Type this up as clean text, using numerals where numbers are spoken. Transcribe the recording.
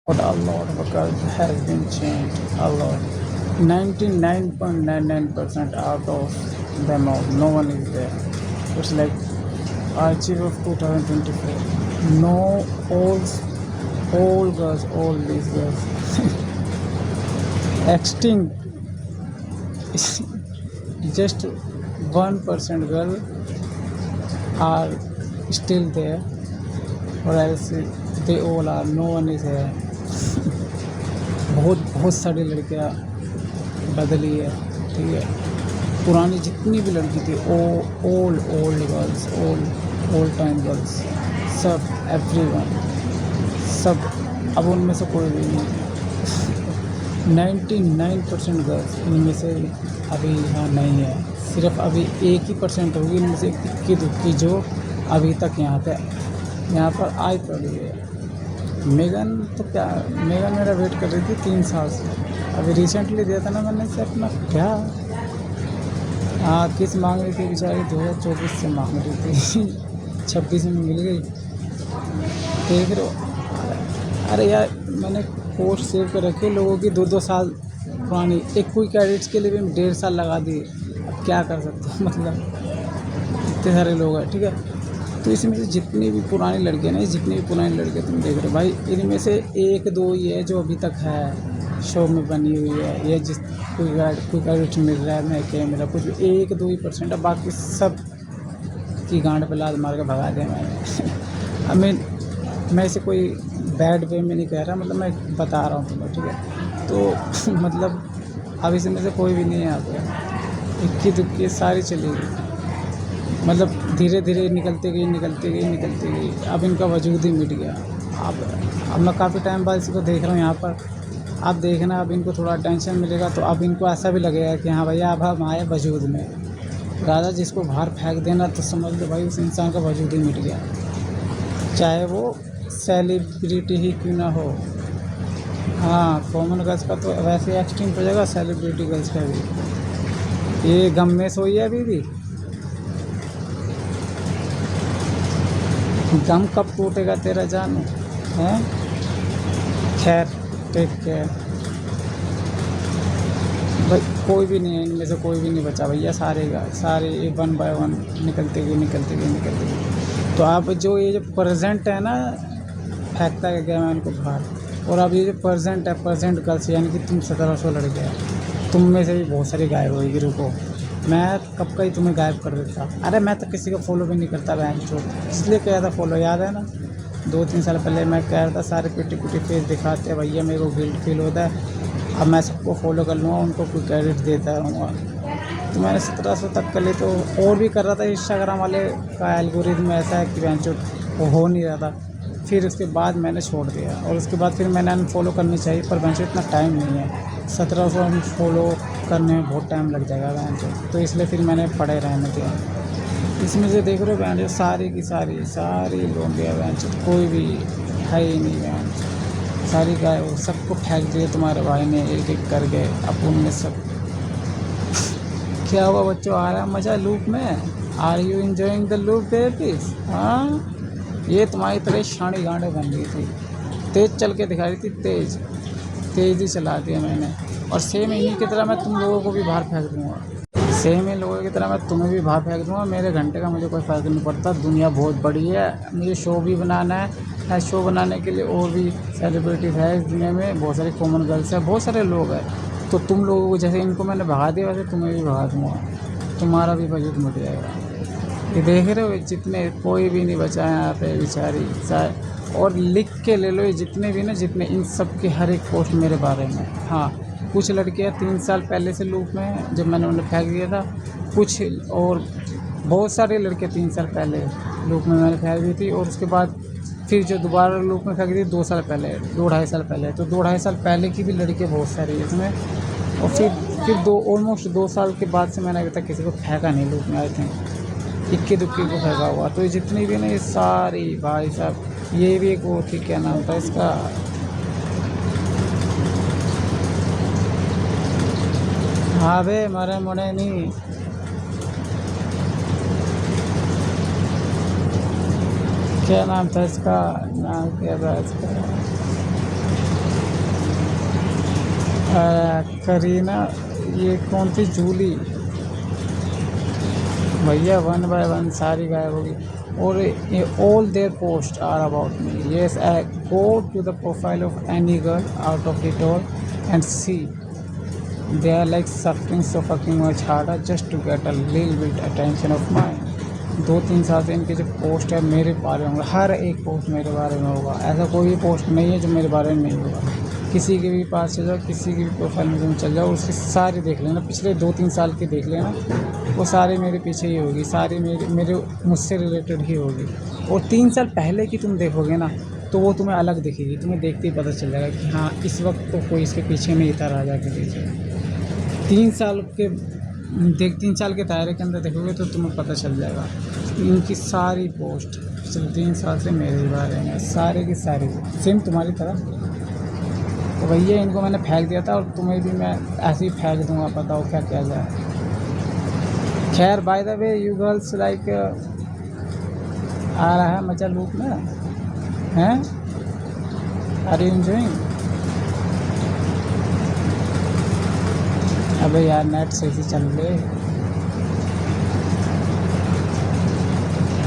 But a lot of girls has been changed a lot. 99.99% out of them all, no one is there. It's like Archive of 2024. No, all girls, all these girls, extinct. Just 1% girl are still there, or else they all are. No one is here. बहुत बहुत सारी लड़कियां बदली है, ठीक है। पुरानी जितनी भी लड़की थी, old girls, old time girls, सब, एवरीवन, सब, अब उनमें से कोई भी नहीं। 99% गर्ल्स इनमें से अभी यहाँ नहीं है। सिर्फ अभी 1% होगी इनमें से इक्की दुक्की जो अभी तक यहाँ पर आई पड़ी है। मेगन तो क्या, मेगन मेरा वेट कर रही थी 3 साल से। अभी रिसेंटली दिया था ना मैंने से अपना, क्या किस मांग रही थी बेचारी, 2024 से मांग रही थी। 26 में मिल गई, देख रहे हो। अरे यार, मैंने पोस्ट सेव कर रखी है लोगों की 2-2 साल पुरानी। एक कोई कैडेट्स के लिए भी 1.5 साल लगा दिए। अब क्या कर सकते हो, मतलब इतने सारे लोग हैं, ठीक है। तो इसमें से जितनी भी पुरानी लड़कियाँ नहीं, जितनी भी पुरानी लड़कियाँ तुम देख रहे हो भाई, इनमें से 1-2 ही है जो अभी तक है, शो में बनी हुई है, या जिस कोई कैडेट मिल रहा है, मैं क्या मेरा कुछ 1-2 ही % है। बाकी सब की गांड पे लात मार के भगा दिया मैंने। आई मीन, मैं इसे कोई बैड वे में नहीं कह रहा, मतलब मैं बता रहा हूँ तुम्हें, ठीक है। तो मतलब अब इसमें से कोई भी नहीं है यहाँ पे, इक्की दुक्की सारी चली गई। मतलब धीरे धीरे निकलती गई। अब इनका वजूद ही मिट गया। अब मैं काफ़ी टाइम बाद इसको देख रहा हूँ यहाँ पर। अब देखना, अब इनको थोड़ा टेंशन मिलेगा तो अब इनको ऐसा भी लगेगा कि हाँ भैया, अब हम आए वजूद में। राजा जिसको बाहर फेंक देना तो समझ लो भाई उस इंसान का वजूद ही मिट गया, चाहे वो सेलिब्रिटी ही क्यों ना हो। हाँ, कॉमन गर्ल्स का तो वैसे एक्सट्रीम हो जाएगा, सेलिब्रिटी गर्ल्स का भी। ये गम में सोई है अभी भी। गम कब टूटेगा तेरा जानू, हैं। खैर, टेक केयर भाई। कोई भी नहीं है इनमें से, कोई भी नहीं बचा भैया, सारे 1 बाय 1 निकलते गए। तो आप जो ये जो प्रेजेंट है ना, फेंकता गया मैं इनको बाहर। और अब ये जो प्रेजेंट गर्ल्स, यानी कि तुम 1700 लड़के हैं, तुम में से भी बहुत सारी गायब होगी। रुको, मैं कब का ही तुम्हें गायब कर देता। अरे मैं तो किसी को फॉलो भी नहीं करता बहन चोद, इसलिए कहा था फॉलो, याद है ना। 2-3 साल पहले मैं कह रहा था सारे पिटी फेस दिखाते हैं भैया, मेरे को गिल्ट फील होता है। अब मैं सबको फॉलो कर लूँगा, उनको कोई क्रेडिट देता रहूँगा। तो मैंने 1700 तक कर ली, तो और भी कर रहा था। इंस्टाग्राम वाले का एल्गोरिथम ऐसा है कि बहन चोद वो हो नहीं रहा था। फिर उसके बाद मैंने छोड़ दिया, और उसके बाद फिर मैंने अनफॉलो करनी चाहिए, पर बहन चोद इतना टाइम नहीं है। 1700 अनफॉलो करने में बहुत टाइम लग जाएगा बहन चोद, तो इसलिए फिर मैंने पड़े रहने दिया। इसमें से देख रहे हो बहन चोद, सारी की सारी लोग गया बहन चोद, कोई भी है ही नहीं बहन चोद। सारी गाय वो सबको फेंक दिए तुम्हारे भाई ने एक कर गए। अब उनमें सब क्या हुआ बच्चों, आ रहा मज़ा लूप में? Are you enjoying the loop babies? हाँ, ये तुम्हारी तरह शाणी गांडे बन गई थी, तेज़ चल के दिखा रही थी, तेज़ ही चला दिया मैंने। और सेम इन्हीं की तरह मैं तुम लोगों को भी बाहर फेंक दूँगा, सेम इन लोगों की तरह मैं तुम्हें भी बाहर फेंक दूँगा। मेरे घंटे का मुझे कोई फ़र्क नहीं पड़ता, दुनिया बहुत बड़ी है, मुझे शो भी बनाना है। शो बनाने के लिए और भी सेलिब्रिटीज़ है इस दुनिया में, बहुत सारी कॉमन गर्ल्स है, बहुत सारे लोग हैं। तो तुम लोगों को जैसे इनको मैंने भगा दिया, वैसे तुम्हें भी भगा दूँगा, तुम्हारा भी बजट मिट जाएगा। ये देख रहे हो, जितने कोई भी नहीं बचा है यहाँ पे बेचारी। और लिख के ले लो, ये जितने भी ना, जितने, इन सब के हर एक पोस्ट मेरे बारे में। हाँ, कुछ लड़कियाँ 3 साल पहले से लूप में हैं, जब मैंने उन्हें फेंक दिया था। कुछ और बहुत सारी लड़कियाँ 3 साल पहले लूप में मैंने फेंक दी थी, और उसके बाद फिर जो दोबारा लूप में फेंक दी 2 साल पहले, 2-2.5 साल पहले। तो 2-2.5 साल पहले की भी लड़कियाँ बहुत सारी है इसमें। और फिर ऑलमोस्ट 2 साल के बाद से मैंने अभी तक किसी को फेंका नहीं लूप में, आई थिंक इक्की दुक्की को फेंका हुआ। तो ये जितनी भी ना, ये सारी भाई साहब, ये भी एक वो थी, क्या नाम था इसका, हाँ बे, मरे मुड़े नहीं, क्या नाम था इसका, नाम क्या था इसका, करीना, ये कौन थी, जूली, भैया वन बाय वन सारी गायब होगी। और ये all their post are about me, yes I go to the profile of any girl out of it all and see they are like suffering so fucking much harder just to get a little bit attention of mind. 2-3 साल से इनके जो post है मेरे बारे में होगा, हर एक पोस्ट मेरे बारे में होगा, ऐसा कोई भी पोस्ट नहीं है जो मेरे बारे में नहीं होगा। किसी के भी पास चल जाओ, किसी की भी प्रोफाइल में तुम चल जाओ, उसके सारे देख लेना, पिछले 2-3 साल के देख लेना, वो सारे मेरे पीछे ही होगी, सारी मेरे मुझसे रिलेटेड ही होगी। और 3 साल पहले की तुम देखोगे ना तो वो तुम्हें अलग दिखेगी, तुम्हें देखते ही पता चल जाएगा कि हाँ इस वक्त तो कोई इसके पीछे नहीं था, राजा के पीछे। 3 साल के दायरे के अंदर देखोगे तो तुम्हें पता चल जाएगा। इनकी सारी पोस्ट पिछले 3 साल से मेरे बारे में, सारे की सारी सेम तुम्हारी तरह। तो भैया इनको मैंने फेंक दिया था और तुम्हें भी मैं ऐसे ही फेंक दूंगा, बताओ क्या किया जाए। खैर by the way you girls like, आ रहा है मजा लूट में हैं, आर यू एंजॉइंग? अबे यार नेट सही से चल रहे।